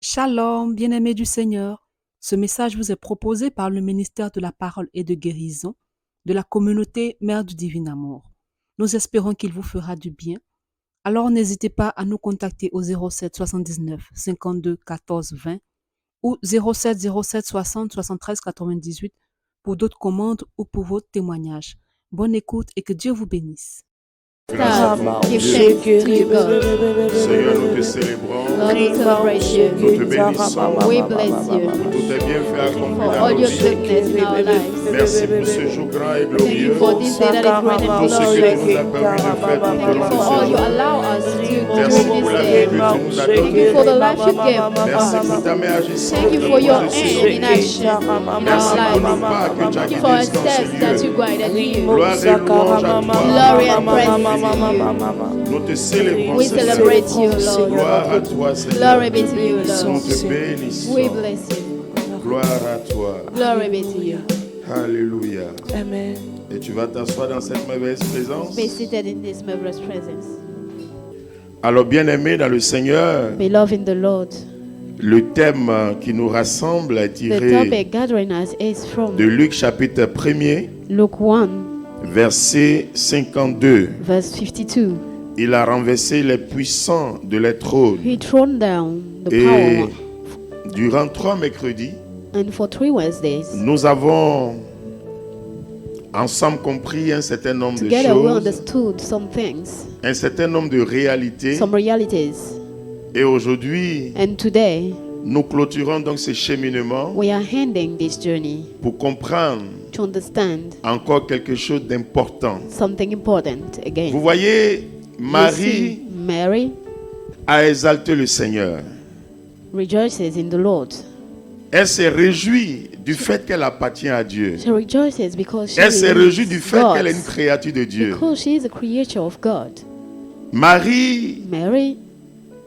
Shalom, bien-aimés du Seigneur. Ce message vous est proposé par le ministère de la Parole et de Guérison de la communauté Mère du Divin Amour. Nous espérons qu'il vous fera du bien. Alors n'hésitez pas à nous contacter au 07 79 52 14 20 ou 07 07 60 73 98 pour d'autres commandes ou pour vos témoignages. Bonne écoute et que Dieu vous bénisse. God, give thanks to you, God. Seigneur, nous te célébrons, Lord, we celebrate you. nous te bénissons We bless you pour tous tes bienfaits accomplis for dans all nos your vies. goodness in our lives. Merci pour ce jour grand et Thank you glorieux, for this day that is great and pour ce que tu glorious. nous as permis de faire tout Thank au you long for de all ce you jour. allow us to do Merci during pour this la vie day. que tu nous as Thank you donnée. for the life you gave Merci us. pour ta main agissante Thank you dans for your nos hand sociétés. in action in Merci our pour nos lives. pas que tu as Thank you for our guidés dans steps that ce you lieu. guided you. Gloire et louange à toi. Glory and praise to Nous te célébrons, you. We Seigneur. celebrate you, Lord. Gloire à toi, Seigneur. Glory be to you, Nous Lord. te bénissons. We bless you. Gloire à toi. Glory be to you. Alléluia. Amen. Et tu vas t'asseoir dans cette merveilleuse présence. Be seated in this marvelous presence. Alors, bien-aimés dans le Seigneur, Beloved in the Lord, le thème qui nous rassemble est the tiré topic gathering us is from de Luc chapitre 1er, Luke 1, verset 52. verse 52. Il a renversé les puissants de les trônes. He thrown down the Et power, durant 3 mercredis, and for 3 Wednesdays, nous avons ensemble compris un certain nombre de together we choses, understood some things, un certain nombre de réalités. some realities. Et aujourd'hui, And today, nous clôturons donc ce cheminement we are ending this journey pour comprendre to understand encore quelque chose d'important. something important Vous again. voyez, You Marie see, Mary a exalté le Seigneur. rejoices in the Lord. Elle s'est réjouie du fait qu'elle appartient à Dieu. She rejoices because she Elle s'est réjouie is du fait qu'elle est une God's, créature de Dieu. because she is a creature of God. Marie, Mary,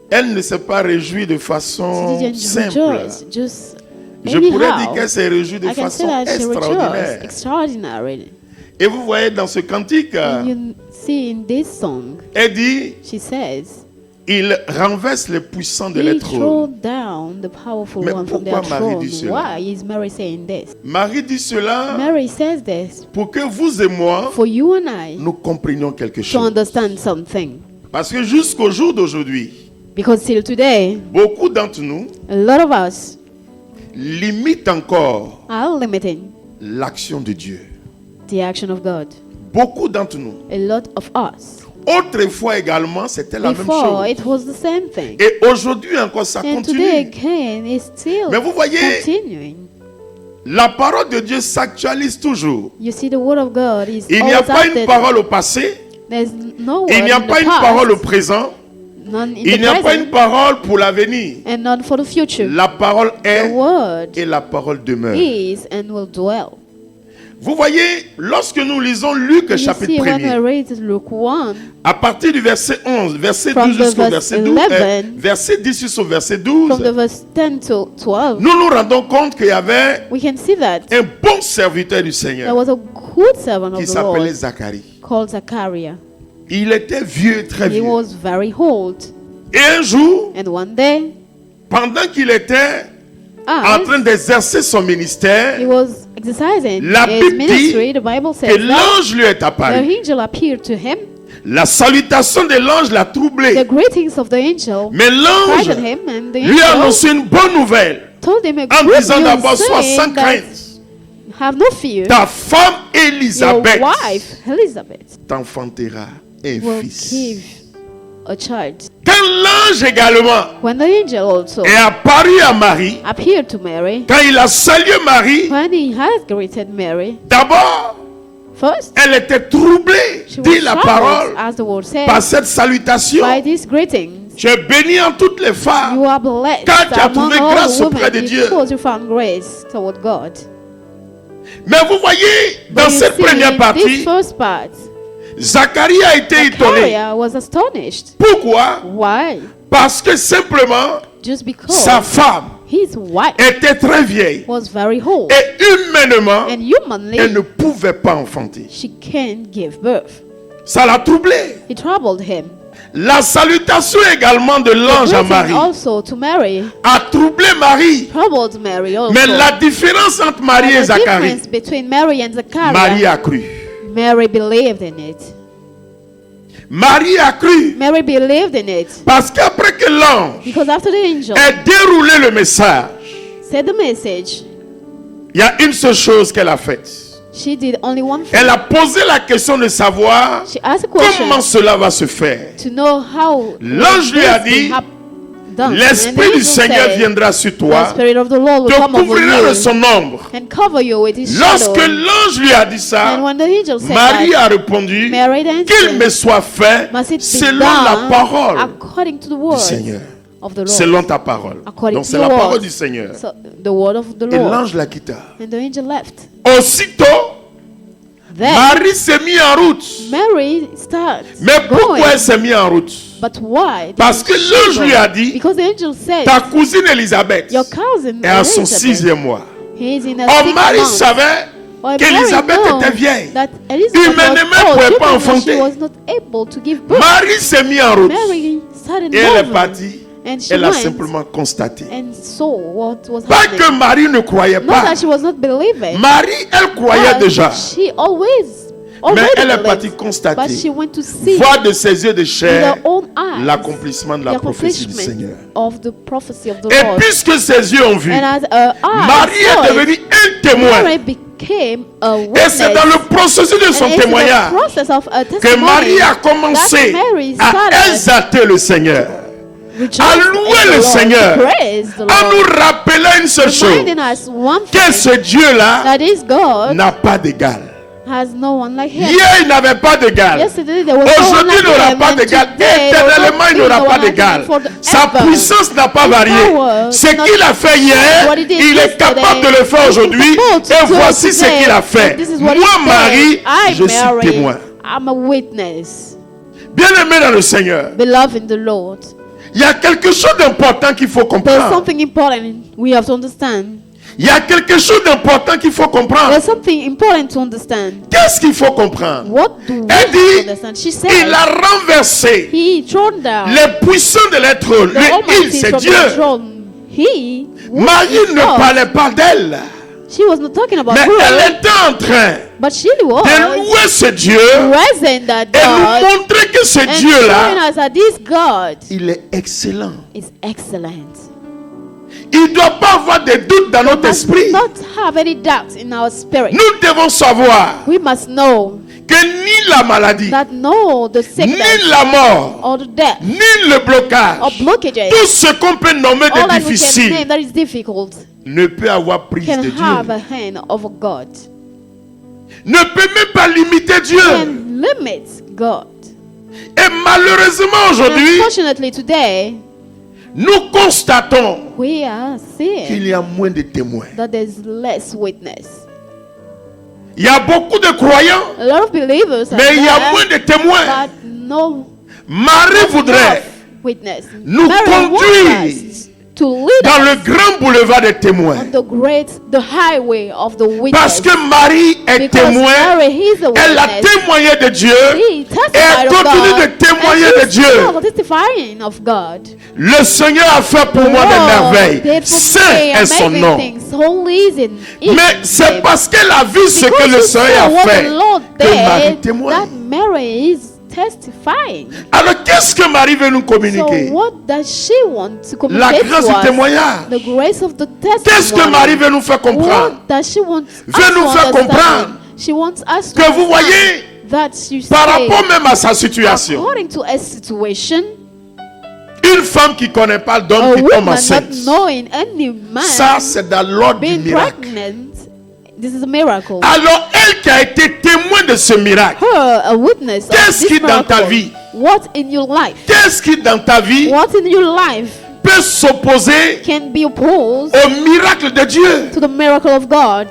elle ne s'est pas réjouie de she façon didn't simple. rejoice just Je pourrais dire anyhow. qu'elle s'est réjouie de I can say façon that she rejoiced extraordinaire. extraordinarily. Et vous voyez dans ce cantique, And you see in this song, elle dit, she says, il renverse les puissants de he les threw trônes. down the powerful Mais one from their pourquoi Marie throne. dit cela? Why is Mary saying this? Marie dit cela Mary says this pour que vous et moi, for you and I nous comprenions quelque to chose. understand something. Parce que jusqu'au jour d'aujourd'hui, Because till today, beaucoup d'entre nous a lot of us limitent encore are limiting l'action de Dieu. the action of God. Beaucoup d'entre nous. A lot of us. Autrefois également, c'était la même Before, chose. it was the same thing. Et aujourd'hui encore, ça And today continue. again, it's still Mais vous voyez, continuing. la parole de Dieu s'actualise toujours. You see, the word of God is Il n'y a always pas une updated. parole au passé, There's no word il n'y a in pas the une past, parole au présent, none in il the n'y a pas present, une parole pour l'avenir. and none for the future. La parole The est word et la parole demeure. is and will dwell. Vous voyez, lorsque nous lisons Luc You chapitre see, when we 1er, read Luke 1, à partir du verset 11, verset From 12 the jusqu'au verse verset 12, 11, verset 10 jusqu'au verset from the 12, verse 10 to 12, nous nous rendons compte qu'il y avait we can see that un bon serviteur du there Seigneur was a good servant qui of the s'appelait Lord Zacharie. called Zachariah. Il était vieux, très He vieux. was very old. Et un jour, And one day, pendant qu'il était en as train d'exercer son ministère, he was exercising La his Bible ministry, dit the Bible que says that l'ange lui est the apparu. angel appeared to him. La salutation de l'ange l'a troublé. The greetings of the angel Mais l'ange frightened him, and the lui a angel annoncé une bonne nouvelle told him a en good disant d'abord, news, sois sans saying that crainte. have no fear. Ta femme Your Élisabeth wife, Elizabeth, t'enfantera un will fils. give a child. Quand l'ange également When the angel also est apparu à Marie, appeared to Mary, quand il a salué Marie, when he had greeted Mary, d'abord, first elle était troublée, she dit was la troubled, parole, as the word says, par cette salutation. by these greetings. Tu es bénie en toutes les femmes. You are blessed Quand tu as among trouvé all grâce auprès de women Dieu. because you found grace toward God. Mais vous voyez, But dans you cette see, première in this partie, first part, Zacharie a été étonné. Zachariah was astonished. Pourquoi? Why? Parce que simplement, Just because sa femme his wife était très vieille. was very old, Et humainement, and humanly elle ne pouvait pas enfanter. she can't give birth. Ça l'a troublé. It troubled him. La salutation également de l'ange à Greeting Marie also to Mary a troublé Marie. troubled Mary also. Mais la différence entre Marie et The Zacharie, difference between Mary and Zachariah, Marie a cru. Mary believed in it. Marie a cru. Mary believed in it Parce qu'après que l'ange because after the angel ait déroulé le message, said the message, il y a une seule chose qu'elle a faite. she did only one thing. Elle a posé la question de savoir She asked a question comment cela va se faire. to know how L'ange lui a dit, done. L'Esprit du Seigneur viendra sur The toi, Spirit of the Lord will te come over couvrira de you son ombre. and cover you with His Lorsque shadow. l'ange lui a dit ça, And when the angel said Marie that, a répondu, Mary answered, qu'il me soit fait must it be selon done la parole according to the du word Seigneur. of the Lord. Selon ta parole. According Donc to c'est the la word. parole du Seigneur. So, the word of the Et Lord. l'ange la quitta. And the angel left. Aussitôt, Then Marie s'est mise en route. Mary starts Mais pourquoi going. elle s'est mise en route? But why? did Parce que she l'ange go? lui a dit, Because the angel said, ta cousine Elisabeth your cousin est à son Elizabeth, 6e mois. he is in a Or 6th Marie month. savait Or qu'Élisabeth Mary était knew vieille. that Elizabeth Humainement, was elle old, pouvait pas humanly, enfanter. she was not able to give birth. Marie s'est mise en route. Mary started Et elle est moving, partie. and she Elle a went simplement constaté. and saw what was Pas happening. que Marie ne croyait Not pas. that she was not believing, Marie, elle croyait but déjà. she already Mais elle est believed. partie But constater, she went to see voir de ses yeux de with chair her own eyes l'accomplissement de the la prophétie du accomplishment Seigneur. of the prophecy of the Et Lord. puisque ses yeux ont vu, And as her eyes Marie saw est it, devenue un témoin. Mary became a Et witness. c'est dans le processus de son And it's in témoignage the process of a que testimony Marie a commencé that Mary à started exalter le Seigneur, rejoicing à in louer the le Lord, Seigneur, to praise the à Lord, nous rappeler une seule chose, reminding us one que thing, ce Dieu-là that is God n'a pas d'égal. has no one like him. Hier, il n'avait pas d'égal. Yesterday there was no one Aujourd'hui, like il n'aura him, pas and d'égal. today there will Éternellement, not il be n'aura no pas one like d'égal. him Sa forever. puissance n'a pas His varié. power Ce not qu'il a fait hier, what he did il est yesterday, capable de le faire he's aujourd'hui. capable to Et do it voici ce today, qu'il a fait. and this is what he Moi, did. Marie, I, je suis Mary, témoin. I'm a witness. Bien-aimé dans le Seigneur, Beloved in the Lord. il y a quelque chose d'important qu'il faut There's comprendre. something important we have to understand. Il y a quelque chose d'important qu'il faut comprendre. There's something important to understand. Qu'est-ce qu'il faut comprendre? What do we Elle have to dit, understand? She il said, a renversé He thrown down les puissants de l'être. the Le il, Almighty c'est from Dieu. the throne. He, who Marie is ne God. parlait pas d'elle, She was not talking about mais her, elle était en train but she was de louer ce Dieu present that et nous God montrer que ce and showing Dieu-là, us that this God il est excellent. is excellent. Il ne doit pas avoir de doute dans notre Must esprit. not have any doubt in our spirit. Nous devons savoir We must know que ni la maladie, that no, the ni sickness la mort, or the death ni le or blocage, blockages, tout ce qu'on peut nommer all de that we can difficile, name that is difficult, ne peut avoir prise can de have Dieu. a hand of God, Ne peut même pas limiter Dieu. can limit God. Et malheureusement aujourd'hui, Unfortunately, today nous constatons we are qu'il seeing y a moins de témoins. that there's less witness. Il y a beaucoup de croyants, A lot of believers are mais il y a there, moins de témoins. but no Marie voudrait witness. nous Mary conduire wants us to lead dans us le grand boulevard des témoins. on the highway of the witness. Parce que Marie est Because témoin, Mary, he's a elle a witness. témoigné de Dieu He et testified elle of continue God, de témoigner and de he's Dieu. still testifying of God. Le Seigneur a fait pour moi des merveilles. Did for Saint me est son amazing nom. things. Holy is in Mais His c'est name. parce qu'elle a vu ce que Because le she Seigneur saw a what fait the Lord que Marie did, témoigne. that Mary is testifying. Alors qu'est-ce que Marie veut nous So communiquer? what does she want to La communicate grâce to du us? témoignage. The grace of the Qu'est-ce que testimony. Marie veut nous faire comprendre? What does she want us Veut nous to faire understand? comprendre She wants us to que vous understand voyez, that you par say, rapport même à sa situation, according to a situation, une femme qui ne connaît pas a d'homme qui tombe woman not enceinte, knowing any man ça c'est dans l'ordre du being miracle. pregnant, this is a miracle. Alors elle qui a été témoin de ce miracle, Her, a witness of qu'est-ce this qui dans ta miracle. vie, What in your life? qu'est-ce qui dans ta vie What in your life peut s'opposer can be opposed au miracle de Dieu? to the miracle of God?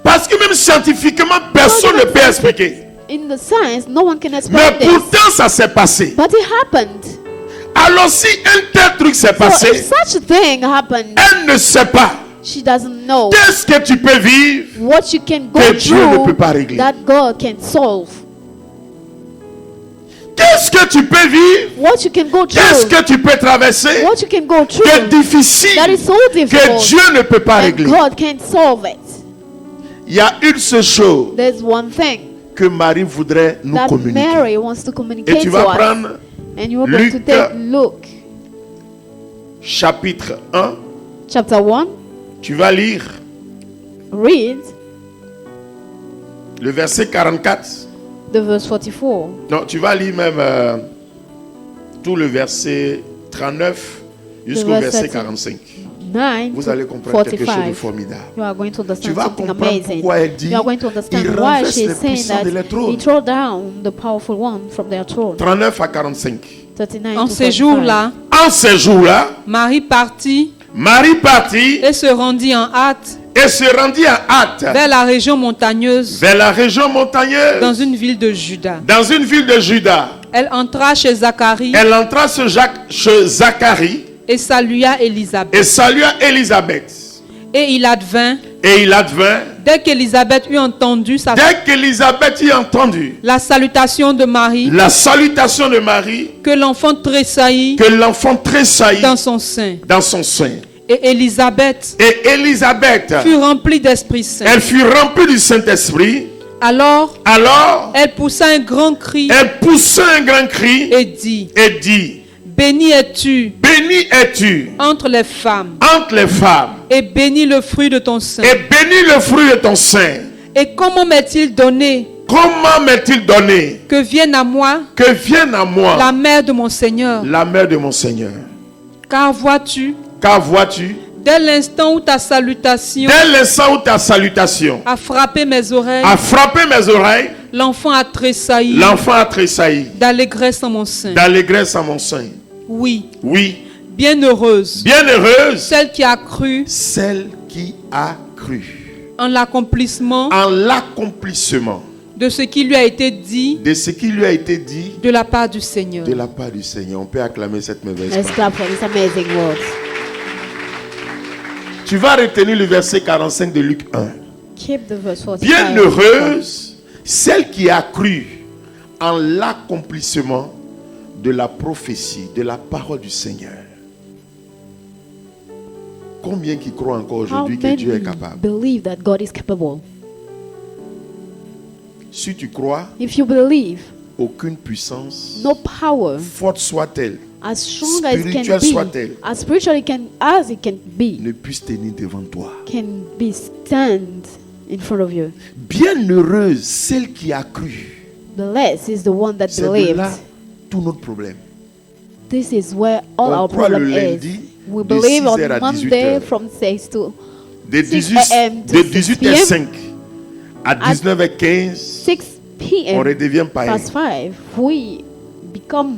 Parce que même scientifiquement, personne ne peut expliquer. In the science, no one can Mais explain this. pourtant, ça s'est passé. But it happened. Alors si un tel truc s'est So if passé, such a thing happened, elle ne sait pas. she doesn't know Qu'est-ce que tu peux vivre what you can go que Dieu ne through peut pas régler? that God can solve. Qu'est-ce que tu peux vivre? what you can go Qu'est-ce through, que tu peux traverser? what you can go Qui est through, difficile, that is so que difficult, Dieu ne peut pas and régler. God can't solve it. Il y a une seule chose There's one thing que Marie voudrait nous that communiquer. Mary wants to Et communicate tu to vas us. prendre And you are going to Luc, take Luke chapitre 1. chapter 1, Tu vas lire read le verset 44. the verse 44. Non, tu vas lire même tout le verset 39 jusqu'au Le verset verset 45. 9 Vous to allez comprendre quelque chose de 45. formidable. You are going to Tu understand vas something comprendre amazing. pourquoi elle dit You are going to understand il why renverse she's les saying puissants de that leur trône. he throw down the powerful one from their throne. 39 à 45. 39 En to ces 45. jours-là, En ces jours-là, Marie partit Marie partit et se rendit en hâte et se rendit à hâte vers la région montagneuse vers la région montagneuse dans une ville de Juda. dans une ville de Juda. Elle entra chez Zacharie Elle entra chez Zacharie et salua Élisabeth. et salua Élisabeth. Et il advint, Et il advint, dès qu'Élisabeth eut entendu dès qu'Élisabeth y entendu la salutation de Marie, la salutation de Marie, que l'enfant tressaillit que l'enfant tressaillit dans son sein. dans son sein. Et Élisabeth Et Élisabeth, fut remplie d'Esprit Saint. elle fut remplie du Saint-Esprit. Alors, Alors, elle poussa un grand cri elle poussa un grand cri et dit, et dit, béni es-tu béni es-tu entre les femmes, entre les femmes, et béni le fruit de ton sein. et béni le fruit de ton sein. Et comment m'est-il donné Comment m'est-il donné que vienne à moi que vienne à moi la mère de mon Seigneur? la mère de mon Seigneur? Car vois-tu, Car vois-tu, dès l'instant où ta salutation dès l'instant où ta salutation a frappé mes oreilles, a frappé mes oreilles, l'enfant a tressailli l'enfant a tressailli d'allégresse en mon sein. d'allégresse à mon sein. Oui, Oui, bienheureuse, bienheureuse celle qui a cru celle qui a cru en l'accomplissement en l'accomplissement de ce qui lui a été dit de ce qui lui a été dit de la part du Seigneur. de la part du Seigneur. On peut acclamer cette mauvaise Let's parole. clap for this amazing word. Tu vas retenir le verset 45 de Luc 1. Keep the verse 45. Bienheureuse celle qui a cru en l'accomplissement de la prophétie, de la parole du Seigneur. Combien qui croient encore How aujourd'hui que Dieu est many capable? believe that God is capable? Si tu crois, If you believe, aucune puissance, no power, forte soit-elle, as strong as it spirituelle can soit-elle, be, as spiritual as it can be, ne puisse tenir devant toi. can be stand in front of you. Bienheureuse celle qui a cru. Blessed is the one that C'est de believed. là tout notre problème. This is where all On our croit le problem lundi is. We de believe 6 on heures à 18 Monday heures. from 6 to De 6 18, a.m. to de 6 18h05 à 19h15, 6 on p.m. redevient païen. past 5. We become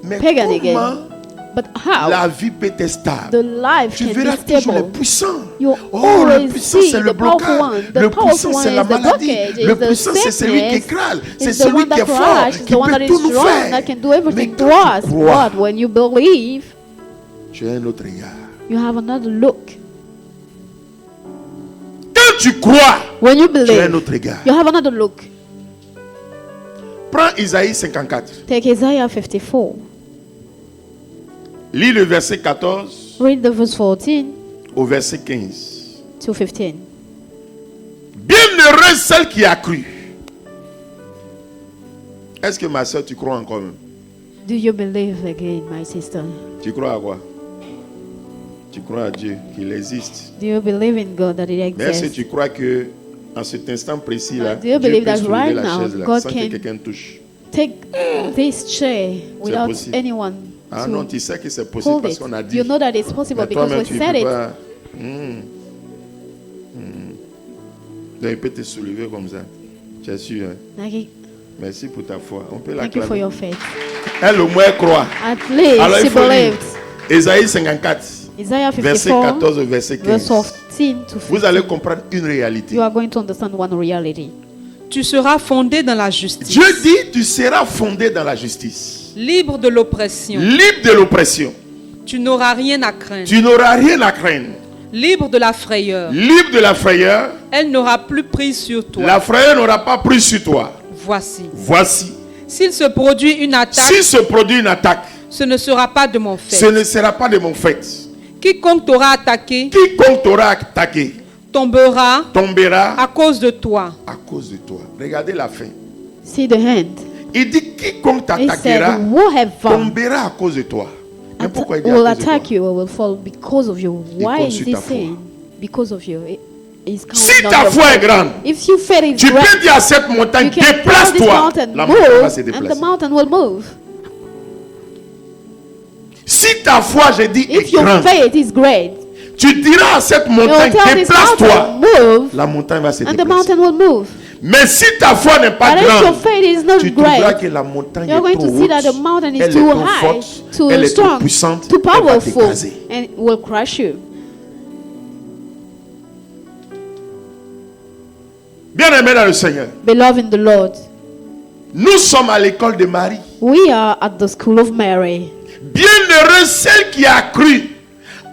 Mais pagan comment again. But how? la vie peut être stable? The life Tu can verras be toujours les stable. puissants. You Oh, le always puissant, see c'est le the powerful blocage. one. The Le powerful puissant, one c'est is la the maladie. blockage, Le is the puissant, c'est celui qui sickness, écrase. C'est is the celui one qui est that fort, crash, is qui the one peut that tout is nous strong, faire. that can do everything Mais to quand us. tu crois, But when you believe, tu as un autre regard. you have another look. Quand tu crois, When you tu as un believe, autre regard. you have another look. Prends Isaïe 54. Take Isaiah 54. Lis le verset 14 Read the verse 14 au verset 15. to 15. Bienheureuse celle qui a cru. Est-ce que ma soeur, tu crois encore même? Do you believe again, my sister? Tu crois à quoi? Tu crois à Dieu, qu'il existe. Do you believe in God that it Mais est-ce que exists? tu crois que en cet instant précis là, Do you Dieu believe peut that soulever right la now chaise là, God sans que can- quelqu'un touche? Take this chair without possible. anyone Ah to non, tu sais que c'est possible hold parce it. qu'on a dit. You know that it's possible Mais because toi-même, we tu ne said peux it. pas. Donc il peut te soulever comme ça. Tu es sûr, hein? Like, Merci pour ta foi. On peut thank you for l'acclamer. your faith. Elle au moins croit. At least Alors il she faut lire believed. Ésaïe 54, Isaiah verset 54, 14 au verset verse 15. 14 to 15. Vous allez comprendre une réalité. You are going to understand one reality. Tu seras fondé dans la justice, Dieu dit, tu seras fondé dans la justice, libre de l'oppression. libre de l'oppression. Tu n'auras rien à craindre. Tu n'auras rien à craindre. Libre de la frayeur. Libre de la frayeur, Elle n'aura plus prise sur toi. la frayeur n'aura pas pris sur toi. Voici, Voici, S'il se produit une attaque, s'il se produit une attaque, ce ne sera pas de mon fait. ce ne sera pas de mon fait. Quiconque t'aura attaqué Quiconque t'aura attaqué tombera tombera à cause de toi. à cause de toi. Regardez la fin. See the hand. Il dit quiconque He t'attaquera said, whoever tombera à cause de toi. Mais pourquoi il dit à will cause de toi? attack you or will fall because of you. Why compte is sur he ta foi. saying because of you? He's Si counting on ta your foi est faith. grande, If you faith is tu great, peux dire à cette montagne, you can tell this déplace-toi. mountain, La montagne va move, se and the déplacer. mountain will move. Si ta foi, j'ai dit, est If your grande, faith is great, tu diras à cette you will montagne, tell this déplace-toi. mountain, move, La montagne va se and the déplacer. mountain will move. Mais si ta foi n'est pas But if your grande, faith is not tu trouveras great, que la montagne you're going est trop to see that the haute, mountain is elle est too trop high, forte, too elle est trop strong, puissante, too elle va powerful, t'écraser. and will crush you. Bien-aimé dans le Seigneur, Beloved in the Lord, nous sommes à l'école de Marie. we are at the school of Mary. Bienheureux celle qui a cru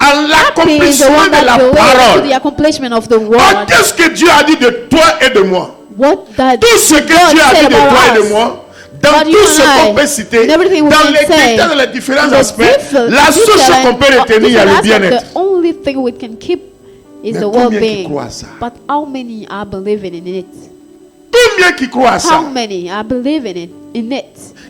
en Happy is the l'accomplissement one de that la believes to parole. the accomplishment of the Oh, word. qu'est-ce que Dieu a dit de toi et de moi? What that Tout ce que God Dieu a said dit de about toi et de us. moi, dans What tout you ce and I, qu'on peut citer, and everything we dans can les say, détails, dans les différents the aspects, different- la seule chose different- qu'on peut retenir, il y a le different aspects, bien-être. the only thing we can keep is Mais the combien qui well-being. croient à ça? But how many are believing in it? Combien qui croient à ça? How many are believing in it?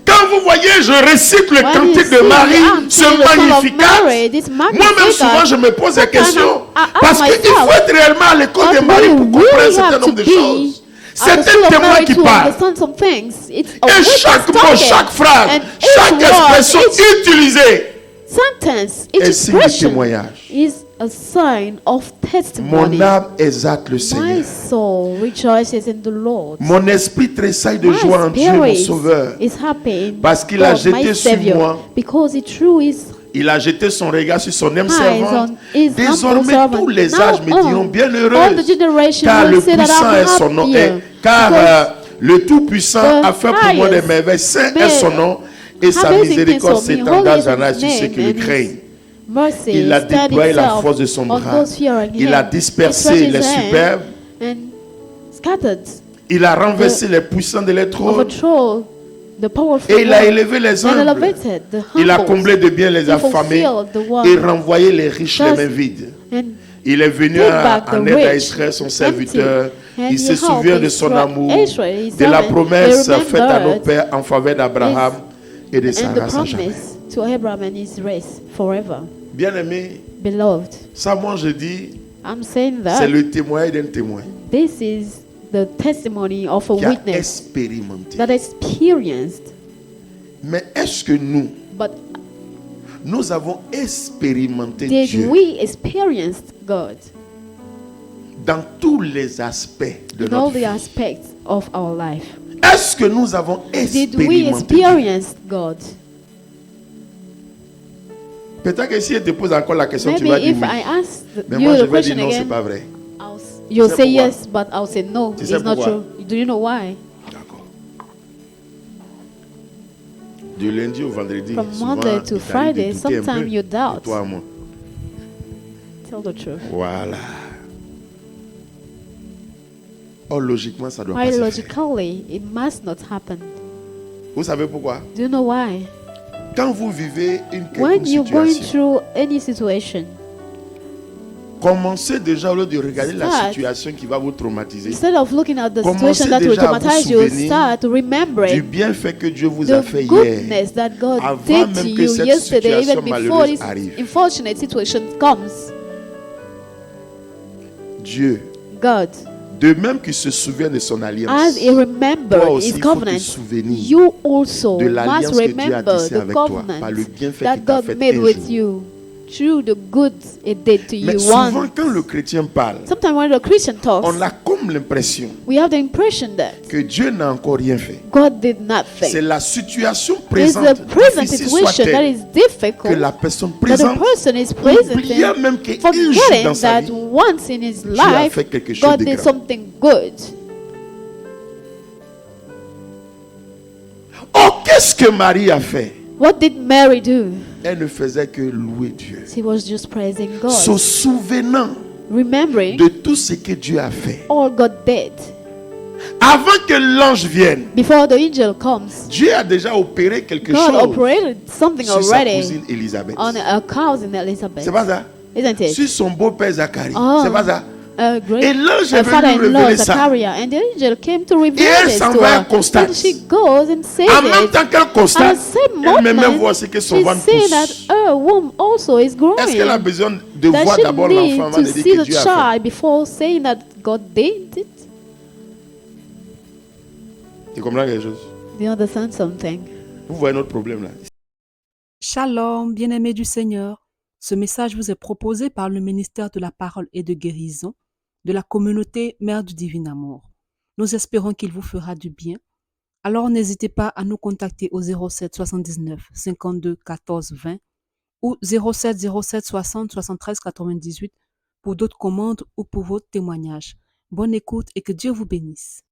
Quand vous voyez, je récite le When cantique you de see Marie, the ce song of magnificat. Mary, this Moi-même, Magnificat, souvent, je me pose la sometimes question. I ask Parce qu'il myself, faut être réellement à l'école de But Marie we pour comprendre un really certain have to nombre de be choses. at C'est the school un of témoin Mary qui to parle. understand some things. It's a Et witness chaque mot, talking. chaque phrase, And chaque each word, expression each utilisée sentence, est each signe de expression témoignage. is a sign of testimony. Mon âme exalte le My Seigneur. soul rejoices in the Lord. Mon esprit tressaille de My joie en Dieu, mon spirit Sauveur. is happy in Parce qu'il a God, my jeté sur Savior, moi. because he threw his Il a jeté son regard sur son âme eyes servante. on his humble Désormais, servant. tous les Now âges me diront all the bienheureux. generation Car will le say that puissant I'm est son nom. happier, Car because le Tout-Puissant the a fait pour moi des highest merveilles. Saint est son nom. Et sa amazing miséricorde things of me, s'étend holy is à his sur ceux name, qui le and his craignent. mercy Il a stand déployé la itself force de son on bras. those fearing Il him. a He dispersé stretched les his hand superbes. and scattered, Il a renversé les puissants de les trônes. overthrow the powerful Et il a one, élevé les and humbles. elevated the Il a humble, comblé de bien les He affamés fulfilled the one, et renvoyé les riches les just- mains vides. and Il est venu Take back the en aide à rich, Israël, son empty, serviteur. and Il se he souvient helped de son Israel, amour, his de la servant. promesse They faite à nos remembered pères en faveur d'Abraham et de and sa the race à jamais. promise to Abraham and his race forever. Bien-aimé, Beloved, ça moi je dis, I'm saying c'est that le témoignage d'un témoin this is the testimony of a qui a witness expérimenté. that experienced, Mais est-ce que but nous avons expérimenté did Dieu we experience God dans tous les aspects de in all notre the vie? aspects of our life? Est-ce que nous avons Did we expérimenté Dieu? experience God? Peut-être que si je te pose encore la question, tu Maybe vas dire if oui. I ask Mais you moi, je the vais dire question non, c'est again, pas vrai. you'll sais say pourquoi? yes, but I'll say no. Tu It's sais not pourquoi? true. Do you know why? D'accord. Du lundi au vendredi, From souvent, Monday il to t'arrive de Friday, douter un sometimes peu you de doubt. toi à moi. Tell the truth. Voilà. Oh, logiquement, ça doit Why pas se faire. logically it must not happen. Vous savez pourquoi? Do you know why? Quand vous vivez une When quelconque you're going situation, through any situation, commencez déjà au lieu de regarder la Start. situation qui va vous traumatiser. instead of looking at the Commencez situation that will déjà à vous traumatize you, souvenir start Du remembering bienfait que Dieu vous a the fait hier. goodness that God avant did to même que you cette yesterday, situation even before malheureuse this arrive. unfortunate situation comes. Dieu, God, de même qu'il se souvient de son as alliance, He remembered toi aussi, His il faut te covenant, souvenir you also de l'alliance must que Dieu a remember tissée the avec toi, covenant par le bienfait that qu'il t'a God fait made un with jour. you through the good it did to Mais you souvent, once. quand le chrétien parle, Sometimes when the Christian talks, on a comme l'impression we have the impression that que Dieu n'a encore rien fait. God did nothing. C'est la situation It's présente, the present difficile situation that soit-elle, is que difficult, la personne that the présente, person is present oubliant in, même qu'un jour forgetting dans sa that vie, once in his a life, fait quelque chose God de did grand. something good. oh, qu'est-ce que Marie a fait? What did Mary do? Elle ne faisait que louer Dieu. She was just praising God, Se souvenant remembering de tout ce que Dieu a fait. all God did. Avant que l'ange vienne, Before the angel comes, Dieu a déjà opéré quelque God chose operated something sur sa already cousine Élisabeth. on a cousin Elizabeth. C'est pas ça? Isn't it? Sur son beau-père Zacharie. Oh. C'est pas ça? A great Et l'ange est venu father-in-law, révéler ça. Zachariah, and the angel came to reveal Et elle this s'en to va, her. elle constate. And she goes and says En même it. temps qu'elle At constate, the same elle met même moment, voici que son she ventre sees that pousse. her womb also is growing. Est-ce qu'elle a besoin de Does voir she d'abord need l'enfant avant to de dire see que the Dieu a fait? child before saying that God did it? Tu comprends quelque chose? Do you understand something? Vous voyez notre problème là. Shalom, bien-aimés du Seigneur. Ce message vous est proposé par le ministère de la Parole et de Guérison de la communauté Mère du Divin Amour. Nous espérons qu'il vous fera du bien. Alors n'hésitez pas à nous contacter au 07 79 52 14 20 ou 07 07 60 73 98 pour d'autres commandes ou pour vos témoignages. Bonne écoute et que Dieu vous bénisse.